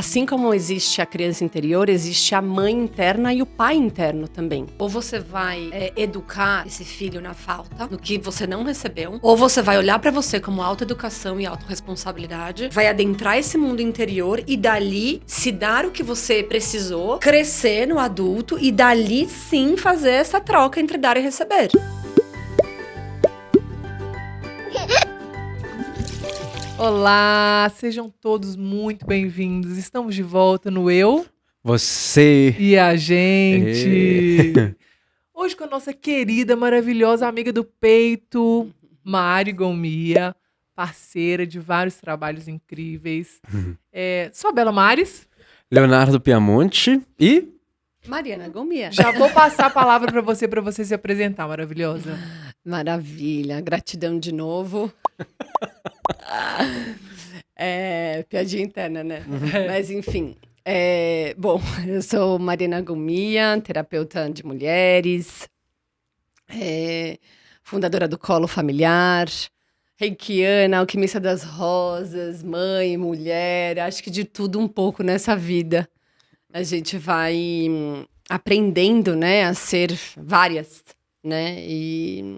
Assim como existe a criança interior, existe a mãe interna e o pai interno também. Ou você vai educar esse filho na falta, no que você não recebeu, ou você vai olhar pra você como autoeducação e autorresponsabilidade, vai adentrar esse mundo interior e dali se dar o que você precisou, crescer no adulto e dali sim fazer essa troca entre dar e receber. Olá, sejam todos muito bem-vindos. Estamos de volta no Eu, Você e a Gente. Hoje com a nossa querida, maravilhosa amiga do peito, Mari Gomia, parceira de vários trabalhos incríveis. Sou a Bela Mares. Leonardo Piamonte e... Mariana Gomia. Já vou passar a palavra para você se apresentar, maravilhosa. Maravilha, gratidão de novo. Piadinha interna, né? Mas enfim. Bom, eu sou Mariana Gomia, terapeuta de mulheres, fundadora do Colo Familiar, reikiana, alquimista das rosas, mãe, mulher, acho que de tudo um pouco nessa vida. A gente vai aprendendo, né, a ser várias, né? E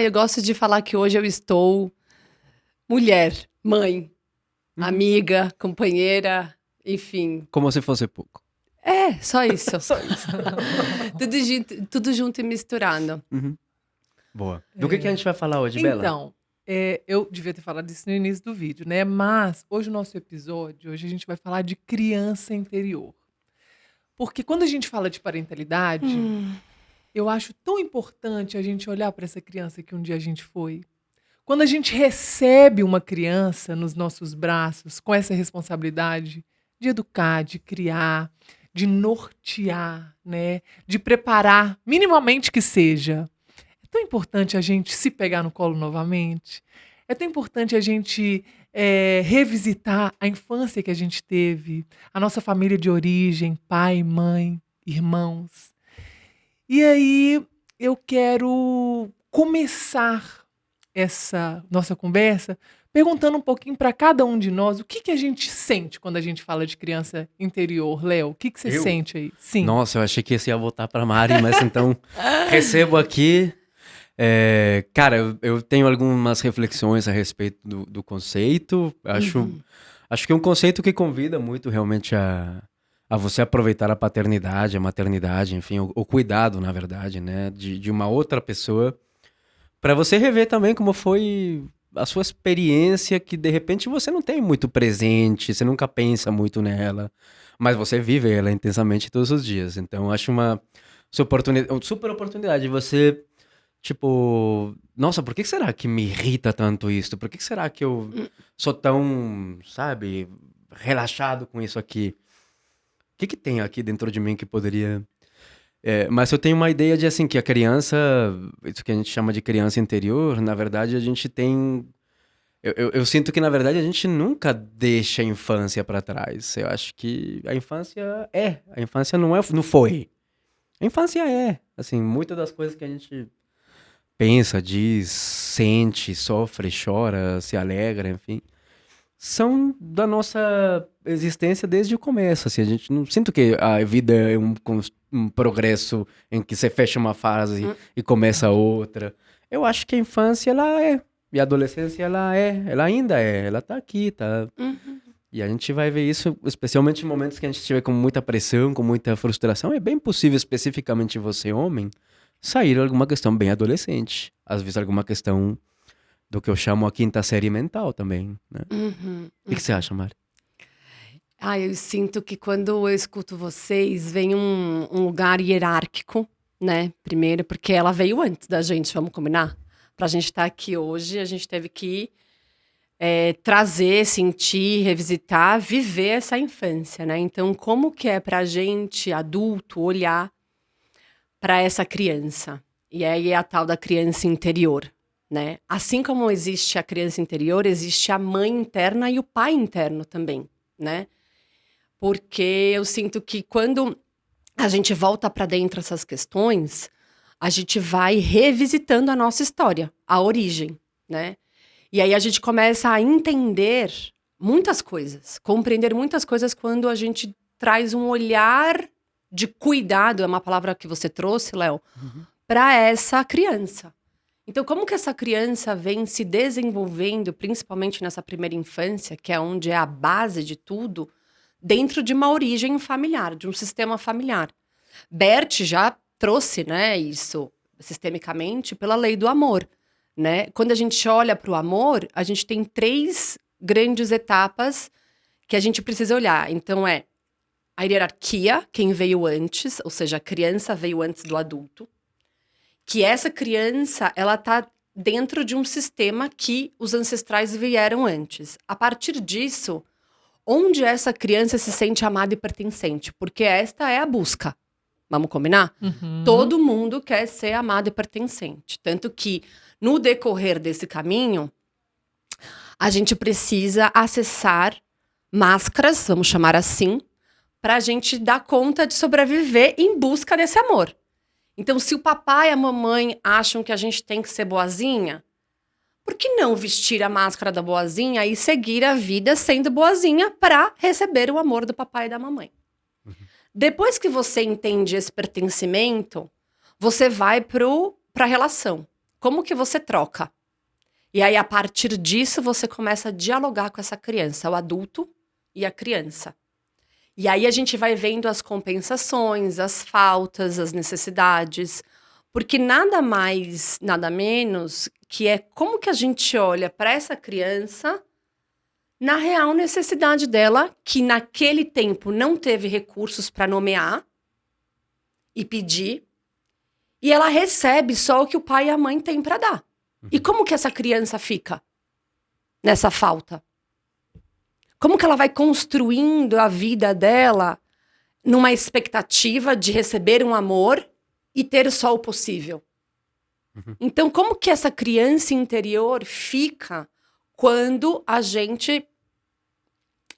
eu gosto de falar que hoje eu estou mulher, mãe, amiga, companheira, enfim. Como se fosse pouco. Só isso. Só isso. tudo junto e misturando. Boa. Do que a gente vai falar hoje, Bela? Então, eu devia ter falado isso no início do vídeo, né? Mas hoje o nosso episódio, hoje a gente vai falar de criança interior. Porque quando a gente fala de parentalidade, eu acho tão importante a gente olhar para essa criança que um dia a gente foi. Quando a gente recebe uma criança nos nossos braços com essa responsabilidade de educar, de criar, de nortear, né? De preparar, minimamente que seja. É tão importante a gente se pegar no colo novamente. É tão importante a gente revisitar a infância que a gente teve, a nossa família de origem, pai, mãe, irmãos. E aí eu quero começar essa nossa conversa perguntando um pouquinho para cada um de nós o que a gente sente quando a gente fala de criança interior. Léo, o que você sente aí? Sim. Nossa, eu achei que esse ia voltar pra Mari, mas então recebo aqui. Cara, eu tenho algumas reflexões a respeito do conceito. Acho que é um conceito que convida muito realmente a você aproveitar a paternidade, a maternidade, enfim, o cuidado, na verdade, né, de uma outra pessoa, para você rever também como foi a sua experiência, que de repente você não tem muito presente, você nunca pensa muito nela, mas você vive ela intensamente todos os dias. Então, acho uma super oportunidade de você, tipo, nossa, por que será que me irrita tanto isso? Por que será que eu sou tão, sabe, relaxado com isso aqui? O que tem aqui dentro de mim que poderia... mas eu tenho uma ideia de, assim, que a criança, isso que a gente chama de criança interior, na verdade, a gente tem... Eu sinto que, na verdade, a gente nunca deixa a infância para trás. Eu acho que a infância não foi. A infância assim, muitas das coisas que a gente pensa, diz, sente, sofre, chora, se alegra, enfim, são da nossa existência desde o começo. Assim, a gente não sinto que a vida é um progresso em que você fecha uma fase e começa outra. Eu acho que a infância, e a adolescência, ela ainda ela tá aqui, tá? E a gente vai ver isso, especialmente em momentos que a gente estiver com muita pressão, com muita frustração. É bem possível, especificamente você, homem, sair alguma questão bem adolescente. Às vezes alguma questão do que eu chamo a quinta série mental também, né? O que você acha, Mari? Eu sinto que quando eu escuto vocês, vem um lugar hierárquico, né? Primeiro, porque ela veio antes da gente, vamos combinar? Pra gente estar aqui hoje, a gente teve que trazer, sentir, revisitar, viver essa infância, né? Então, como que é pra gente, adulto, olhar para essa criança? E aí é a tal da criança interior, né? Assim como existe a criança interior, existe a mãe interna e o pai interno também, né? Porque eu sinto que quando a gente volta para dentro essas questões, a gente vai revisitando a nossa história, a origem, né? E aí a gente começa a entender muitas coisas, compreender muitas coisas quando a gente traz um olhar de cuidado, é uma palavra que você trouxe, Léo, para essa criança. Então, como que essa criança vem se desenvolvendo, principalmente nessa primeira infância, que é onde é a base de tudo, dentro de uma origem familiar, de um sistema familiar. Bert já trouxe, né, isso sistemicamente pela lei do amor, né? Quando a gente olha para o amor, a gente tem 3 grandes etapas que a gente precisa olhar. Então, é a hierarquia, quem veio antes, ou seja, a criança veio antes do adulto. Que essa criança, ela tá dentro de um sistema que os ancestrais vieram antes. A partir disso, onde essa criança se sente amada e pertencente? Porque esta é a busca. Vamos combinar? Todo mundo quer ser amado e pertencente. Tanto que, no decorrer desse caminho, a gente precisa acessar máscaras, vamos chamar assim, para a gente dar conta de sobreviver em busca desse amor. Então, se o papai e a mamãe acham que a gente tem que ser boazinha, por que não vestir a máscara da boazinha e seguir a vida sendo boazinha para receber o amor do papai e da mamãe? Depois que você entende esse pertencimento, você vai para a relação. Como que você troca? E aí, a partir disso, você começa a dialogar com essa criança, o adulto e a criança. E aí a gente vai vendo as compensações, as faltas, as necessidades, porque nada mais, nada menos que é como que a gente olha para essa criança na real necessidade dela, que naquele tempo não teve recursos para nomear e pedir, e ela recebe só o que o pai e a mãe têm para dar. E como que essa criança fica nessa falta? Como que ela vai construindo a vida dela numa expectativa de receber um amor e ter só o possível? Então, como que essa criança interior fica quando a gente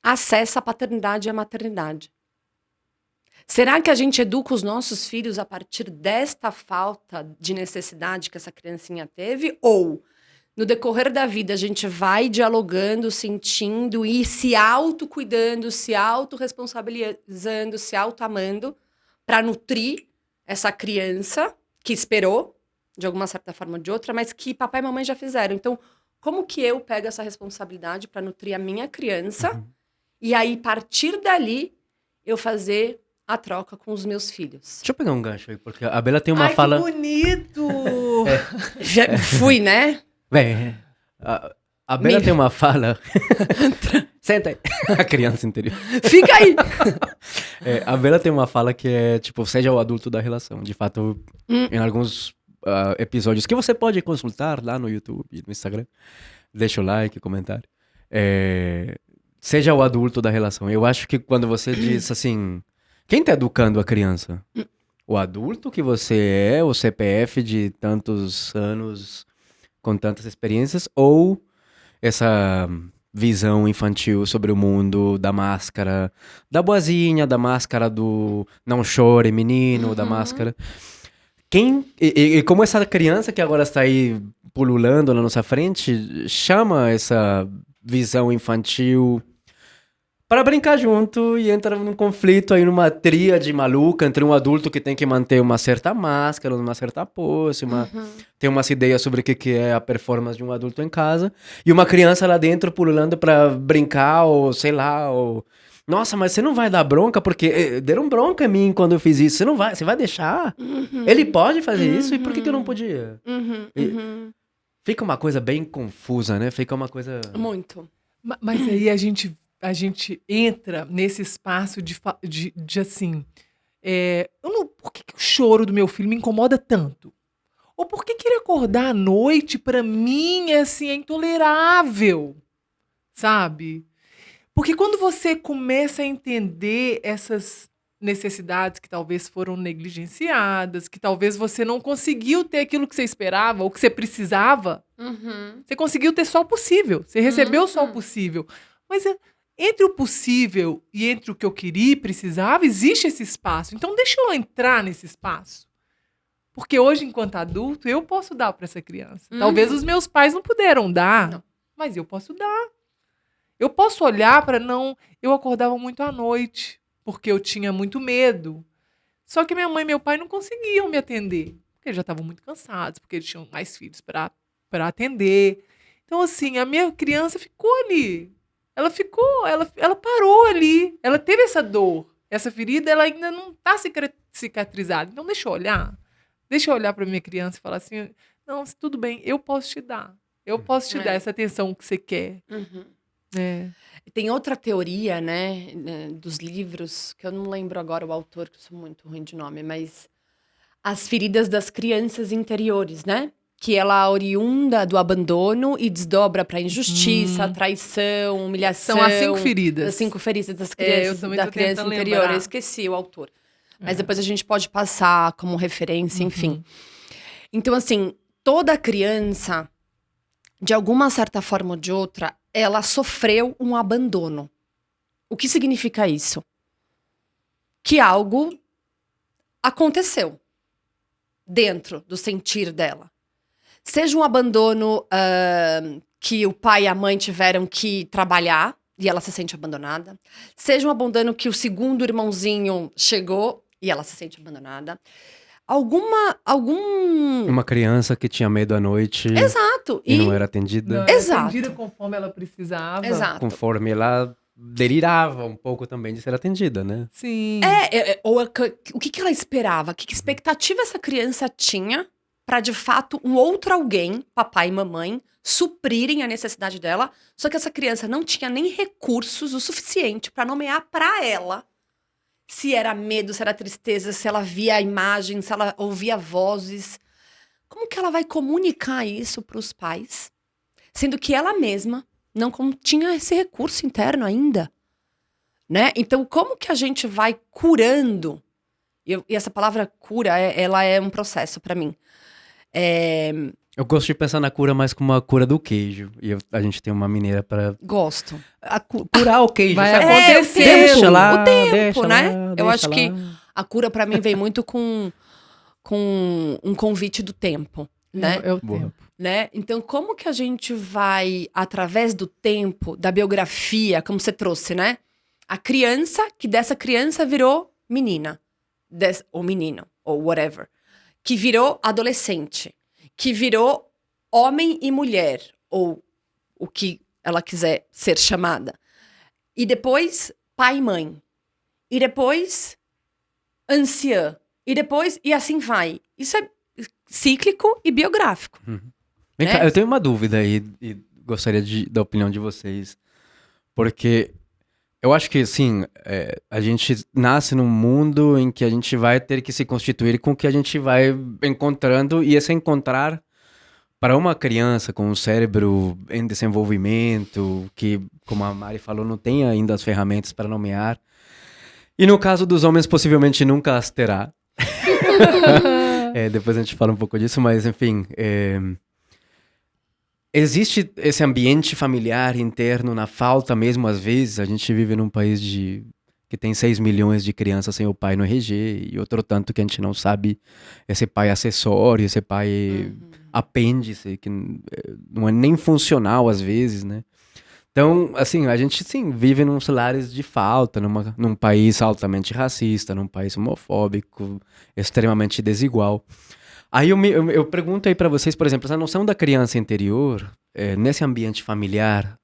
acessa a paternidade e a maternidade? Será que a gente educa os nossos filhos a partir desta falta de necessidade que essa criancinha teve? Ou no decorrer da vida, a gente vai dialogando, sentindo e se autocuidando, se autorresponsabilizando, se autoamando para nutrir essa criança que esperou, de alguma certa forma ou de outra, mas que papai e mamãe já fizeram. Então, como que eu pego essa responsabilidade para nutrir a minha criança e aí, a partir dali, eu fazer a troca com os meus filhos? Deixa eu pegar um gancho aí, porque a Bela tem uma fala... Que bonito! Já fui, né? Bem, a Bela tem uma fala... Senta aí. A criança interior. Fica aí! A Bela tem uma fala que é, tipo, seja o adulto da relação. De fato, em alguns episódios que você pode consultar lá no YouTube, no Instagram, deixa o like, comentário. Seja o adulto da relação. Eu acho que quando você diz assim... Quem tá educando a criança? O adulto que você é, o CPF de tantos anos... com tantas experiências, ou essa visão infantil sobre o mundo, da máscara, da boazinha, da máscara do não chore, menino, da máscara. E como essa criança que agora está aí pululando na nossa frente, chama essa visão infantil para brincar junto e entra num conflito aí, numa tríade maluca entre um adulto que tem que manter uma certa máscara, uma certa pose, tem umas ideias sobre o que é a performance de um adulto em casa, e uma criança lá dentro pululando para brincar, ou sei lá, ou... Nossa, mas você não vai dar bronca? Porque deram bronca em mim quando eu fiz isso. Você vai deixar? Ele pode fazer isso? E por que eu não podia? Fica uma coisa bem confusa, né? Fica uma coisa... Muito. Mas aí a gente entra nesse espaço de assim... por que o choro do meu filho me incomoda tanto? Ou por que ele acordar à noite, pra mim, assim, é intolerável? Sabe? Porque quando você começa a entender essas necessidades que talvez foram negligenciadas, que talvez você não conseguiu ter aquilo que você esperava ou que você precisava, você conseguiu ter só o possível. Você recebeu só o possível. Mas entre o possível e entre o que eu queria e precisava, existe esse espaço. Então, deixa eu entrar nesse espaço. Porque hoje, enquanto adulto, eu posso dar para essa criança. Talvez os meus pais não puderam dar, mas eu posso dar. Eu posso olhar para não... Eu acordava muito à noite, porque eu tinha muito medo. Só que minha mãe e meu pai não conseguiam me atender, porque eles já estavam muito cansados, porque eles tinham mais filhos para atender. Então, assim, a minha criança ficou ali. Ela ficou, ela parou ali. Ela teve essa dor. Essa ferida, ela ainda não está cicatrizada. Então, deixa eu olhar. Deixa eu olhar para minha criança e falar assim, não, tudo bem, eu posso te dar. Eu posso te dar essa atenção que você quer. É. Tem outra teoria, né, dos livros, que eu não lembro agora o autor, que eu sou muito ruim de nome, mas as feridas das crianças interiores, né? Que ela é oriunda do abandono e desdobra para injustiça, traição, humilhação. São as 5 feridas. As 5 feridas das eu crianças, também da tô criança tentando interior. lembrar. Eu esqueci o autor. Mas depois a gente pode passar como referência, enfim. Então, assim, toda criança, de alguma certa forma ou de outra, ela sofreu um abandono. O que significa isso? Que algo aconteceu dentro do sentir dela. Seja um abandono que o pai e a mãe tiveram que trabalhar e ela se sente abandonada. Seja um abandono que o segundo irmãozinho chegou e ela se sente abandonada. Uma criança que tinha medo à noite Exato. e não era atendida. Não era Exato. atendida conforme ela precisava. Exato. Conforme ela delirava um pouco também de ser atendida, né? Sim. O que ela esperava? Que expectativa essa criança tinha para, de fato, um outro alguém, papai e mamãe, suprirem a necessidade dela? Só que essa criança não tinha nem recursos o suficiente para nomear para ela se era medo, se era tristeza, se ela via a imagem, se ela ouvia vozes. Como que ela vai comunicar isso para os pais? Sendo que ela mesma não tinha esse recurso interno ainda, né? Então, como que a gente vai curando? E essa palavra cura, ela é um processo para mim. Eu gosto de pensar na cura mais como a cura do queijo. E a gente tem uma mineira para Gosto. curar o queijo. Vai sabe? acontecer. Deixa lá, O tempo, deixa né? lá, Eu acho deixa que lá. a cura para mim vem muito com um convite do tempo, né? É o Boa. tempo. Né? Então, como que a gente vai, através do tempo, da biografia, como você trouxe, né? A criança, que dessa criança virou menina, ou menino, ou whatever. Que virou adolescente, que virou homem e mulher, ou o que ela quiser ser chamada. E depois, pai e mãe. E depois, anciã. E depois, e assim vai. Isso é cíclico e biográfico. Vem né? cá, eu tenho uma dúvida aí e gostaria da opinião de vocês. Porque eu acho que, assim, a gente nasce num mundo em que a gente vai ter que se constituir com o que a gente vai encontrando. E esse encontrar, para uma criança com um cérebro em desenvolvimento, que, como a Mari falou, não tem ainda as ferramentas para nomear. E no caso dos homens, possivelmente nunca as terá. Depois a gente fala um pouco disso, mas enfim... Existe esse ambiente familiar interno na falta mesmo, às vezes. A gente vive num país que tem 6 milhões de crianças sem o pai no RG, e outro tanto que a gente não sabe esse pai acessório, esse pai apêndice, que não é nem funcional às vezes, né? Então, assim, a gente, sim, vive num lares de falta, num país altamente racista, num país homofóbico, extremamente desigual. Aí eu pergunto aí pra vocês, por exemplo, essa noção da criança interior, nesse ambiente familiar,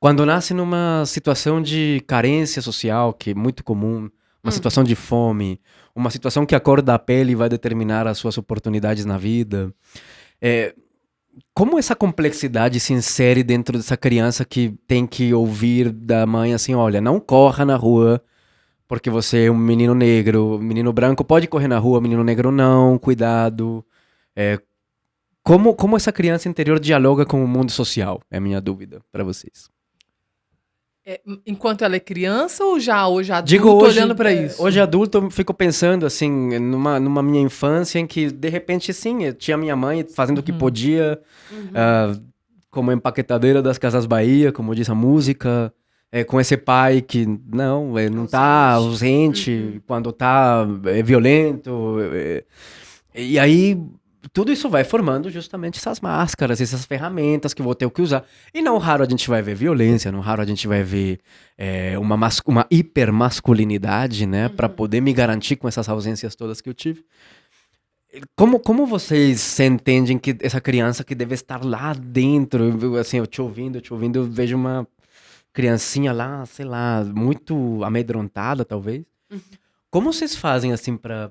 quando nasce numa situação de carência social, que é muito comum, uma situação de fome, uma situação que a cor da pele vai determinar as suas oportunidades na vida, como essa complexidade se insere dentro dessa criança que tem que ouvir da mãe assim, olha, não corra na rua, porque você é um menino negro, menino branco pode correr na rua, menino negro não, cuidado. Como essa criança interior dialoga com o mundo social? É a minha dúvida para vocês. Enquanto ela é criança ou já hoje adulto, Digo hoje, olhando para isso? Hoje adulto eu fico pensando assim, numa minha infância em que de repente sim, eu tinha minha mãe fazendo o que podia, como empaquetadeira das Casas Bahia, como diz a música. Com esse pai que não tá ausente, quando tá violento. E aí, tudo isso vai formando justamente essas máscaras, essas ferramentas que eu vou ter que usar. E não raro a gente vai ver violência, não raro a gente vai ver uma hipermasculinidade, né? Pra poder me garantir com essas ausências todas que eu tive. Como vocês se entendem que essa criança que deve estar lá dentro, assim, eu te ouvindo, eu vejo uma criancinha lá, sei lá, muito amedrontada, talvez. Como vocês fazem, assim, pra...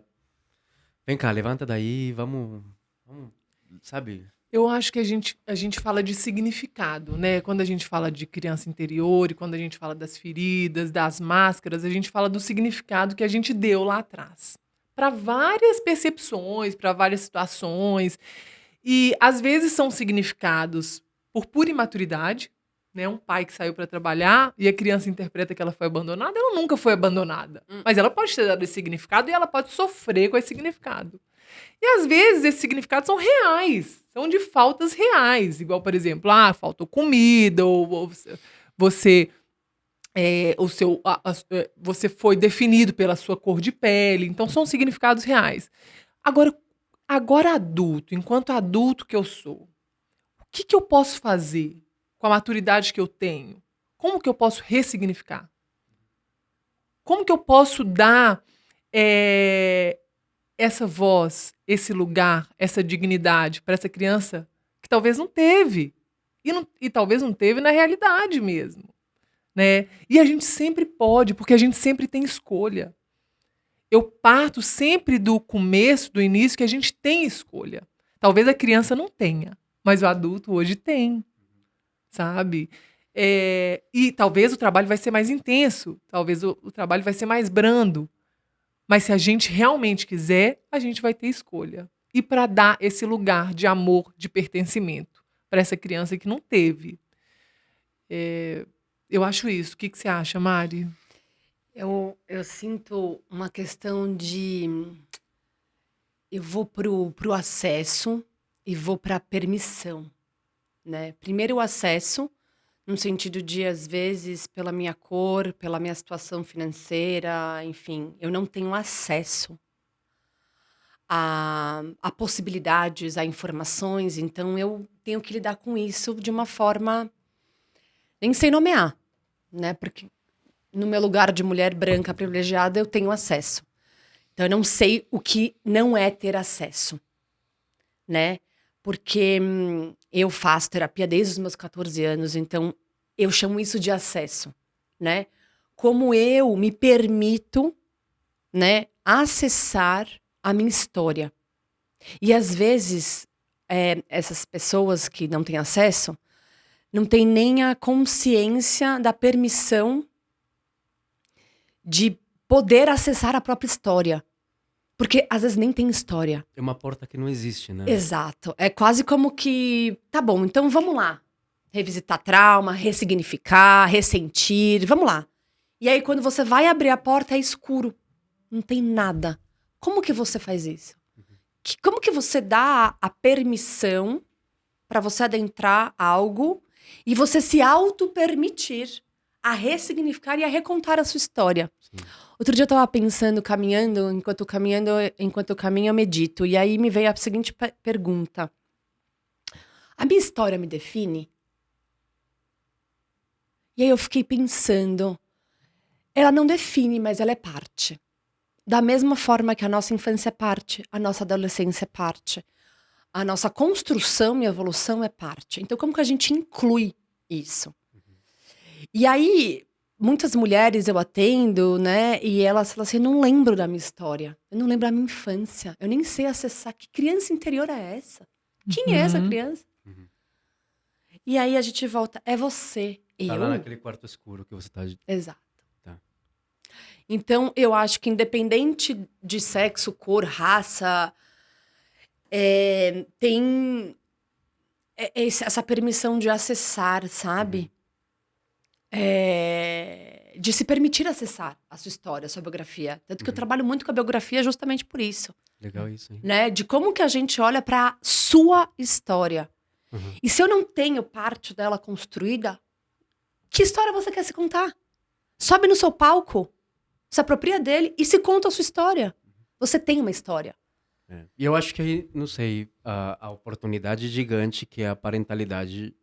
Vem cá, levanta daí, vamos, sabe? Eu acho que a gente fala de significado, né? Quando a gente fala de criança interior e quando a gente fala das feridas, das máscaras, a gente fala do significado que a gente deu lá atrás. Para várias percepções, para várias situações. E às vezes são significados por pura imaturidade, né? Um pai que saiu para trabalhar e a criança interpreta que ela foi abandonada, ela nunca foi abandonada. Mas ela pode ter dado esse significado e ela pode sofrer com esse significado. E às vezes esses significados são reais, são de faltas reais. Igual, por exemplo, faltou comida, ou você você foi definido pela sua cor de pele. Então, são significados reais. Agora adulto, enquanto adulto que eu sou, o que eu posso fazer com a maturidade que eu tenho? Como que eu posso ressignificar? Como que eu posso dar essa voz, esse lugar, essa dignidade para essa criança que talvez não teve? E talvez não teve na realidade mesmo. Né? E a gente sempre pode, porque a gente sempre tem escolha. Eu parto sempre do começo, do início, que a gente tem escolha. Talvez a criança não tenha, mas o adulto hoje tem, sabe? E talvez o trabalho vai ser mais intenso, talvez o trabalho vai ser mais brando, mas se a gente realmente quiser, a gente vai ter escolha. E para dar esse lugar de amor, de pertencimento para essa criança que não teve. Eu acho isso. O que você acha, Mari? Eu sinto uma questão de... Eu vou pro acesso e vou pra permissão, né? Primeiro o acesso, no sentido de, às vezes, pela minha cor, pela minha situação financeira, enfim, eu não tenho acesso a possibilidades, a informações, então eu tenho que lidar com isso de uma forma... Nem sei nomear, né? Porque no meu lugar de mulher branca privilegiada, eu tenho acesso. Então, eu não sei o que não é ter acesso, né? Porque eu faço terapia desde os meus 14 anos, então eu chamo isso de acesso, né? Como eu me permito, né, acessar a minha história. E, às vezes, essas pessoas que não têm acesso não têm nem a consciência da permissão de poder acessar a própria história. Porque, às vezes, nem tem história. É uma porta que não existe, né? Exato. É quase como que... Tá bom, então vamos lá. Revisitar trauma, ressignificar, ressentir. Vamos lá. E aí, quando você vai abrir a porta, é escuro. Não tem nada. Como que você faz isso? Como que você dá a permissão para você adentrar algo e você se auto-permitir a ressignificar e a recontar a sua história? Sim. Outro dia eu tava pensando, enquanto eu caminho, eu medito. E aí me veio a seguinte pergunta. A minha história me define? E aí eu fiquei pensando, ela não define, mas ela é parte. Da mesma forma que a nossa infância é parte, a nossa adolescência é parte. A nossa construção e evolução é parte. Então, como que a gente inclui isso? E aí, muitas mulheres eu atendo, né? E elas falam assim, eu não lembro da minha história. Eu não lembro da minha infância. Eu nem sei acessar. Que criança interior é essa? Quem é essa criança? E aí a gente volta, é você. Tá lá naquele quarto escuro que você tá... Exato. Então, eu acho que independente de sexo, cor, raça, tem essa permissão de acessar, sabe? De se permitir acessar a sua história, a sua biografia. Tanto que eu trabalho muito com a biografia justamente por isso. Legal isso, hein? Né? De como que a gente olha pra sua história. E se eu não tenho parte dela construída, que história você quer se contar? Sobe no seu palco, se apropria dele e se conta a sua história. Você tem uma história. E eu acho que, não sei, a oportunidade gigante que é a parentalidade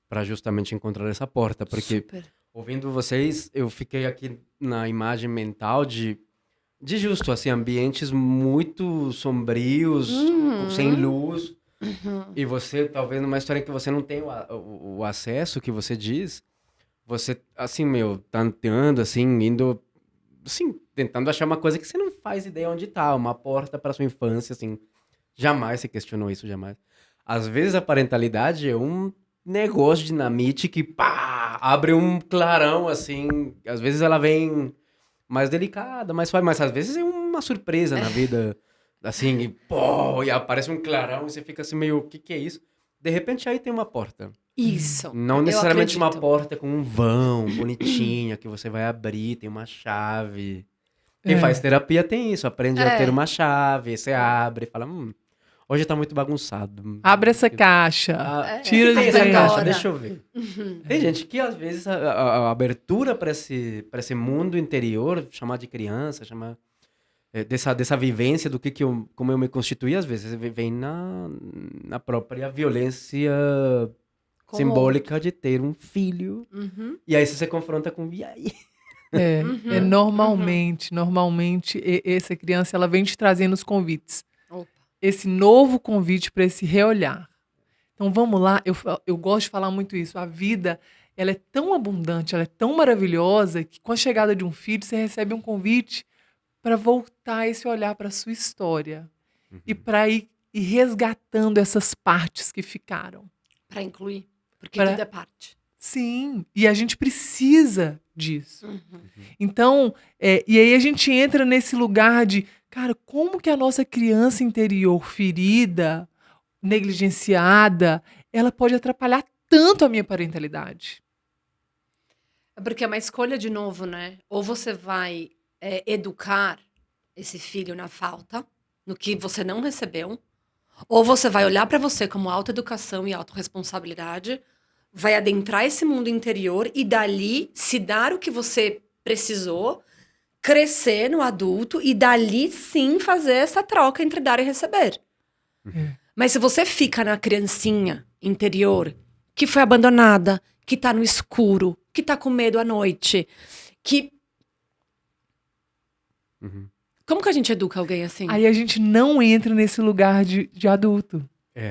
para justamente encontrar essa porta. Porque, Super. ouvindo vocês, eu fiquei aqui na imagem mental de justo, assim, ambientes muito sombrios, sem luz. E você, talvez, numa história que você não tem o acesso que você diz, você, assim, tanteando, assim, indo, assim, tentando achar uma coisa que você não faz ideia onde tá, uma porta para sua infância, assim. Jamais se questionou isso, jamais. Às vezes a parentalidade é um negócio de dinamite que, pá, abre um clarão, assim. Às vezes ela vem mais delicada, mais suave, mas às vezes é uma surpresa na vida, assim, e, pô, e aparece um clarão e você fica assim meio, o que que é isso? De repente aí tem uma porta. Isso. Não Eu necessariamente uma acredito. porta com um vão bonitinha que você vai abrir, tem uma chave. Quem É. faz terapia tem isso, aprende a ter É. uma chave, você abre e fala, hoje tá muito bagunçado. Abre essa caixa. Tira Tem de essa dentro. caixa, agora. deixa eu ver. Tem gente que às vezes a abertura para esse mundo interior, chamar de criança, chamar dessa vivência do como eu me constituí, às vezes vem na própria violência Com simbólica de ter um filho. Uhum. E aí você se confronta com, e aí? Normalmente, essa criança ela vem te trazendo os convites. Opa. Esse novo convite para esse reolhar. Então vamos lá, eu gosto de falar muito isso. A vida, ela é tão abundante, ela é tão maravilhosa que com a chegada de um filho você recebe um convite para voltar esse olhar para sua história e para ir resgatando essas partes que ficaram. Pra incluir. Porque Pra- tudo é parte. Sim, e a gente precisa disso. Então, e aí a gente entra nesse lugar de, cara, como que a nossa criança interior ferida, negligenciada, ela pode atrapalhar tanto a minha parentalidade? É porque é uma escolha de novo, né? Ou você vai educar esse filho na falta, no que você não recebeu, ou você vai olhar pra você como autoeducação e autorresponsabilidade, vai adentrar esse mundo interior e dali se dar o que você precisou, crescer no adulto e dali sim fazer essa troca entre dar e receber. Mas se você fica na criancinha interior, que foi abandonada, que tá no escuro, que tá com medo à noite, que... Como que a gente educa alguém assim? Aí a gente não entra nesse lugar de adulto.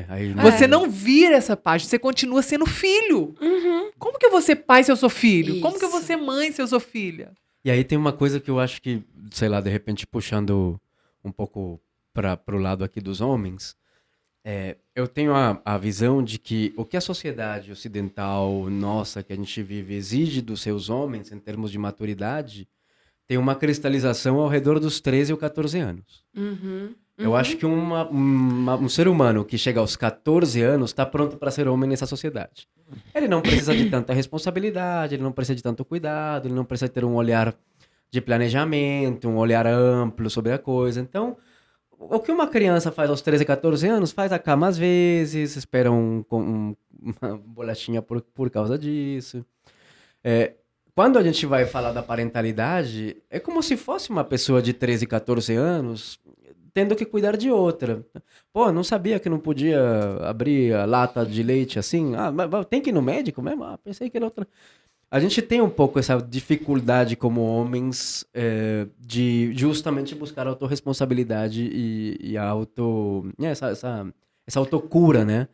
Aí Você não vira essa página, você continua sendo filho. Como que eu vou ser pai se eu sou filho? Como que eu vou Isso. ser mãe se eu sou filha? E aí tem uma coisa que eu acho que, sei lá, de repente puxando um pouco pro lado aqui dos homens, eu tenho a visão de que o que a sociedade ocidental nossa que a gente vive exige dos seus homens em termos de maturidade tem uma cristalização ao redor dos 13 ou 14 anos. Eu acho que um ser humano que chega aos 14 anos está pronto para ser homem nessa sociedade. Ele não precisa de tanta responsabilidade, ele não precisa de tanto cuidado, ele não precisa ter um olhar de planejamento, um olhar amplo sobre a coisa. Então, o que uma criança faz aos 13, 14 anos, faz a cama às vezes, espera uma bolachinha por causa disso. Quando a gente vai falar da parentalidade, é como se fosse uma pessoa de 13, 14 anos tendo que cuidar de outra. Pô, não sabia que não podia abrir a lata de leite assim? Mas tem que ir no médico mesmo? Pensei que era outra. A gente tem um pouco essa dificuldade como homens de justamente buscar a autorresponsabilidade e essa autocura, né?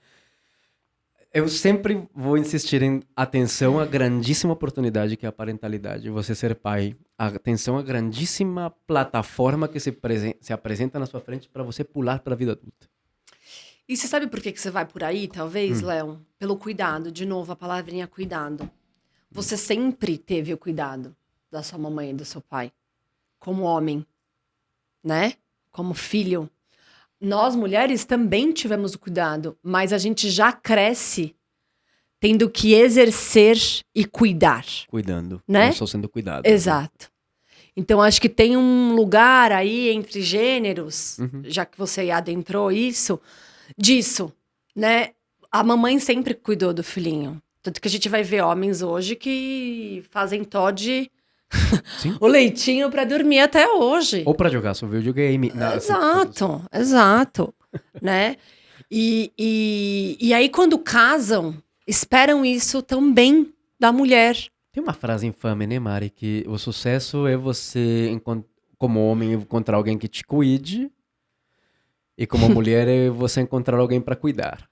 Eu sempre vou insistir em atenção à grandíssima oportunidade que é a parentalidade, você ser pai. Atenção à grandíssima plataforma que se apresenta na sua frente para você pular para a vida adulta. E você sabe por que você vai por aí, talvez, Léo? Pelo cuidado. De novo, a palavrinha cuidado. Você sempre teve o cuidado da sua mamãe e do seu pai. Como homem, né? Como filho. Nós, mulheres, também tivemos o cuidado, mas a gente já cresce tendo que exercer e cuidar. Cuidando. Né? Não estou sendo cuidado. Exato. Então, acho que tem um lugar aí entre gêneros, já que você adentrou disso, né? A mamãe sempre cuidou do filhinho. Tanto que a gente vai ver homens hoje que fazem Todd Sim. o leitinho pra dormir até hoje. Ou pra jogar seu videogame. Exato, né? E aí, quando casam, esperam isso também da mulher. Tem uma frase infame, né, Mari? Que o sucesso é você, como homem, encontrar alguém que te cuide. E como mulher é você encontrar alguém pra cuidar.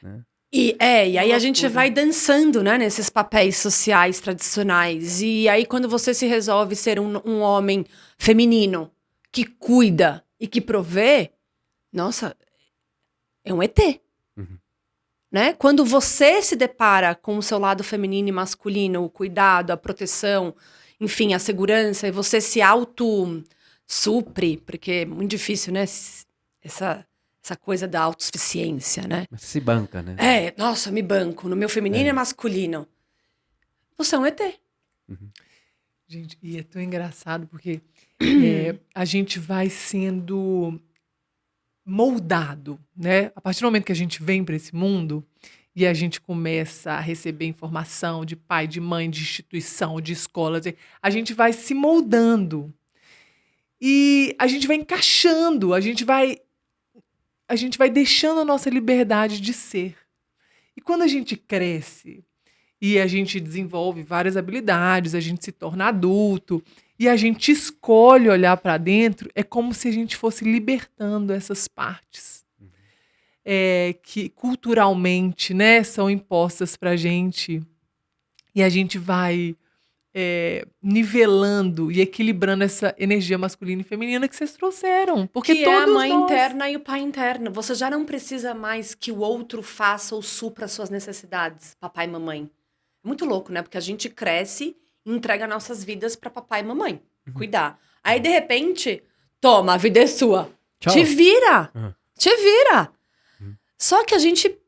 Né? E aí a gente vai dançando, né, nesses papéis sociais tradicionais. E aí, quando você se resolve ser um homem feminino que cuida e que provê, nossa, é um ET. Né? Quando você se depara com o seu lado feminino e masculino, o cuidado, a proteção, enfim, a segurança, e você se auto-supre, porque é muito difícil, né? Essa coisa da autossuficiência, né? Mas se banca, né? Nossa, me banco. No meu feminino e masculino. Você é um ET. Gente, e é tão engraçado porque a gente vai sendo moldado, né? A partir do momento que a gente vem para esse mundo e a gente começa a receber informação de pai, de mãe, de instituição, de escola, a gente vai se moldando. E a gente vai encaixando, a gente vai deixando a nossa liberdade de ser. E quando a gente cresce e a gente desenvolve várias habilidades, a gente se torna adulto e a gente escolhe olhar para dentro, é como se a gente fosse libertando essas partes que culturalmente, né, são impostas para a gente. E a gente vai nivelando e equilibrando essa energia masculina e feminina que vocês trouxeram. Porque que todos é a mãe nós... interna e o pai interno. Você já não precisa mais que o outro faça ou supra as suas necessidades, papai e mamãe. É muito louco, né? Porque a gente cresce e entrega nossas vidas para papai e mamãe cuidar. Aí, de repente, toma, a vida é sua. Tchau. Te vira. Te vira. Só que a gente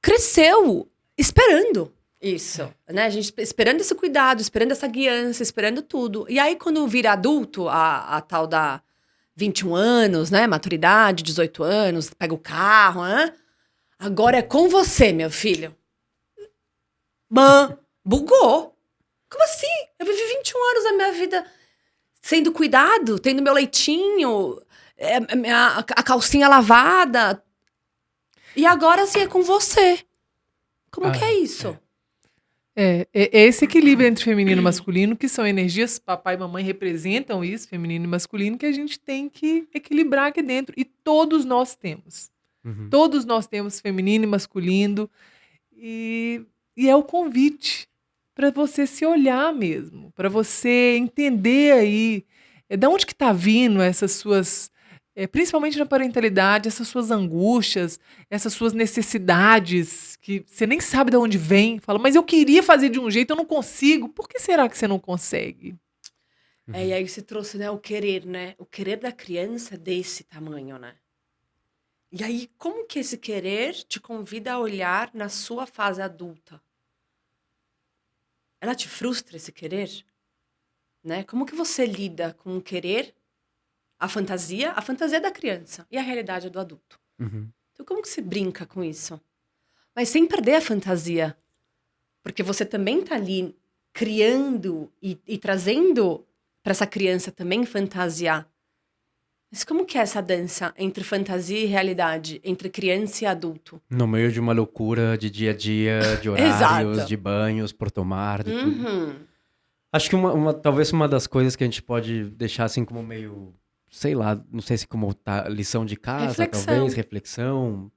cresceu esperando isso, né? A gente esperando esse cuidado, esperando essa guiança, esperando tudo. E aí, quando vira adulto, a tal da 21 anos, né? Maturidade, 18 anos, pega o carro, né? Agora é com você, meu filho. Bugou. Como assim? Eu vivi 21 anos da minha vida sendo cuidado, tendo meu leitinho, a calcinha lavada. E agora, assim, é com você. Como que é isso? É esse equilíbrio entre feminino e masculino, que são energias, papai e mamãe representam isso, feminino e masculino, que a gente tem que equilibrar aqui dentro. E todos nós temos. Todos nós temos feminino e masculino. E é o convite para você se olhar mesmo, para você entender aí de onde que está vindo essas suas, principalmente na parentalidade, essas suas angústias, essas suas necessidades, que você nem sabe de onde vem. Fala, mas eu queria fazer de um jeito, eu não consigo. Por que será que você não consegue? E aí você trouxe, né, o querer, né? O querer da criança é desse tamanho, né? E aí, como que esse querer te convida a olhar na sua fase adulta? Ela te frustra, esse querer? Né? Como que você lida com o querer, a fantasia da criança e a realidade do adulto? Então, como que você brinca com isso? Mas sem perder a fantasia. Porque você também está ali criando e trazendo para essa criança também fantasiar. Mas como que é essa dança entre fantasia e realidade, entre criança e adulto? No meio de uma loucura de dia a dia, de horários, Exato. de banhos por tomar, de tudo. Acho que talvez uma das coisas que a gente pode deixar assim como meio, sei lá, não sei se como lição de casa, Reflexão. talvez, reflexão.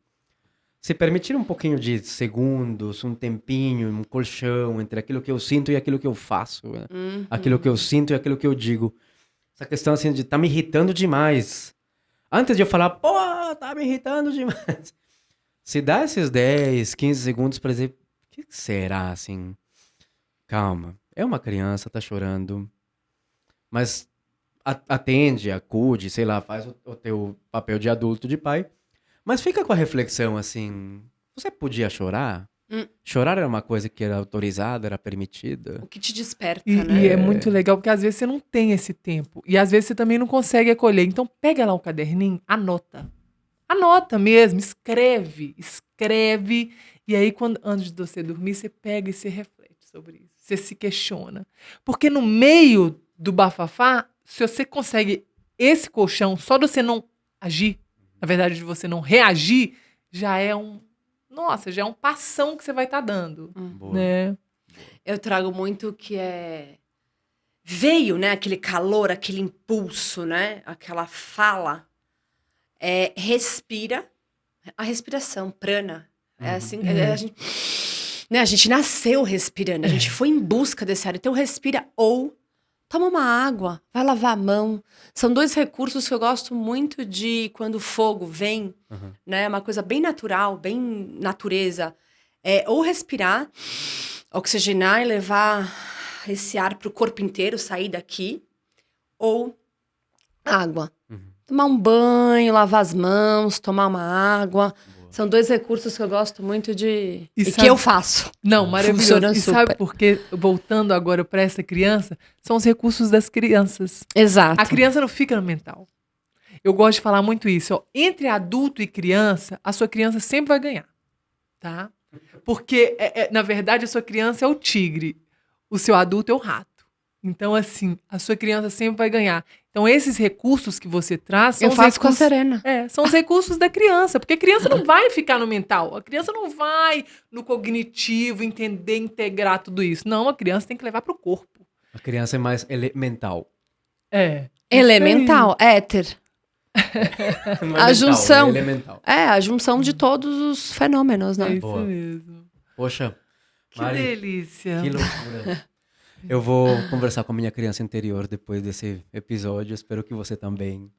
Se permitir um pouquinho de segundos, um tempinho, um colchão entre aquilo que eu sinto e aquilo que eu faço. Né? Aquilo que eu sinto e aquilo que eu digo. Essa questão assim de tá me irritando demais. Antes de eu falar, pô, tá me irritando demais. Se dá esses 10, 15 segundos pra dizer, o que será assim? Calma, é uma criança, tá chorando. Mas atende, acude, sei lá, faz o teu papel de adulto, de pai. Mas fica com a reflexão assim, você podia chorar? Chorar era uma coisa que era autorizada, era permitida. O que te desperta, E né? é muito legal, porque às vezes você não tem esse tempo. E às vezes você também não consegue acolher. Então pega lá um caderninho, anota. Anota mesmo, escreve. E aí, antes de você dormir, você pega e você reflete sobre isso. Você se questiona. Porque no meio do bafafá, se você consegue esse colchão, só de você não agir, na verdade, de você não reagir, já é já é um passão que você vai estar dando, Boa. né? Eu trago muito veio, né, aquele calor, aquele impulso, né, aquela fala, respira, a respiração, prana, assim, a gente nasceu respirando, a gente foi em busca desse ar, então respira ou toma uma água, vai lavar a mão, são 2 recursos que eu gosto muito de quando o fogo vem, né, uma coisa bem natural, bem natureza, ou respirar, oxigenar e levar esse ar para o corpo inteiro, sair daqui, ou água. Tomar um banho, lavar as mãos, tomar uma água. Boa. São 2 recursos que eu gosto muito de... E que eu faço. Não, maravilhoso. Funciona e super. Sabe por quê? Voltando agora para essa criança, são os recursos das crianças. Exato. A criança não fica no mental. Eu gosto de falar muito isso. Ó. Entre adulto e criança, a sua criança sempre vai ganhar. Tá? Porque, na verdade, a sua criança é o tigre. O seu adulto é o rato. Então, assim, a sua criança sempre vai ganhar. Então, esses recursos que você traz... Eu faço com a Serena. São os recursos da criança. Porque a criança não vai ficar no mental. A criança não vai no cognitivo, entender, integrar tudo isso. Não, a criança tem que levar pro corpo. A criança é mais elemental. Elemental, éter. A junção. Elemental. A junção de todos os fenômenos, né? É isso Boa. mesmo. Poxa, Que Mari, delícia. que loucura. Eu vou conversar com a minha criança interior depois desse episódio. Espero que você também.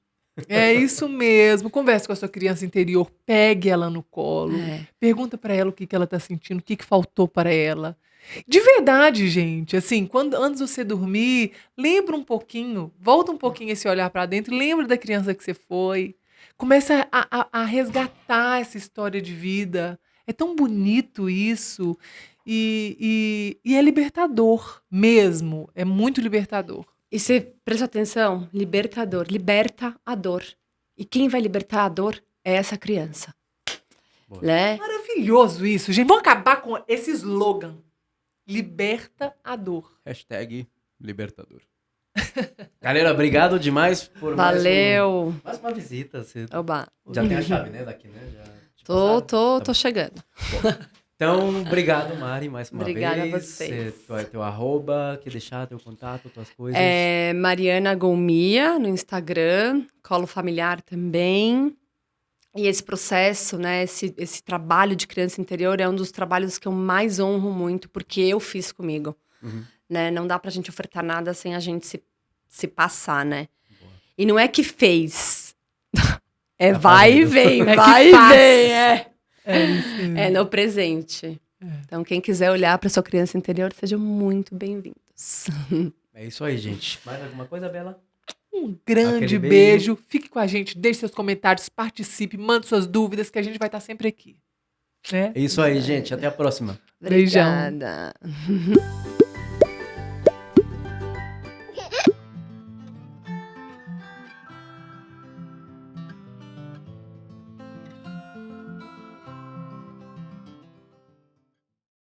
É isso mesmo. Converse com a sua criança interior. Pegue ela no colo. Pergunta pra ela o que ela tá sentindo, o que faltou para ela. De verdade, gente. Assim, antes de você dormir, lembra um pouquinho, volta um pouquinho esse olhar pra dentro, lembra da criança que você foi. Começa a resgatar essa história de vida. É tão bonito isso. E é libertador mesmo. É muito libertador. E você presta atenção, libertador, liberta a dor. E quem vai libertar a dor é essa criança. Né? Maravilhoso isso, gente. Vamos acabar com esse slogan. Liberta a dor. Hashtag libertador. Galera, obrigado demais por Valeu. mais uma visita. Você Oba. já tem a chave, né, daqui, né? Tô chegando. Então, obrigado, Mari, mais uma Obrigada vez. a vocês. Teu arroba, quer deixar teu contato, tuas coisas? Mariana Golmia no Instagram, Colo Familiar também. E esse processo, né, esse trabalho de criança interior é um dos trabalhos que eu mais honro muito, porque eu fiz comigo. Né? Não dá pra gente ofertar nada sem a gente se passar, né? Boa. E não é que fez. Vai e vem, vai e vem. É no presente. Então, quem quiser olhar para sua criança interior, sejam muito bem-vindos. É isso aí, gente. Mais alguma coisa, Bela? Um grande beijo. Fique com a gente, deixe seus comentários, participe, mande suas dúvidas, que a gente vai estar sempre aqui. Né? É isso aí, gente. Até a próxima. Obrigada. Beijão.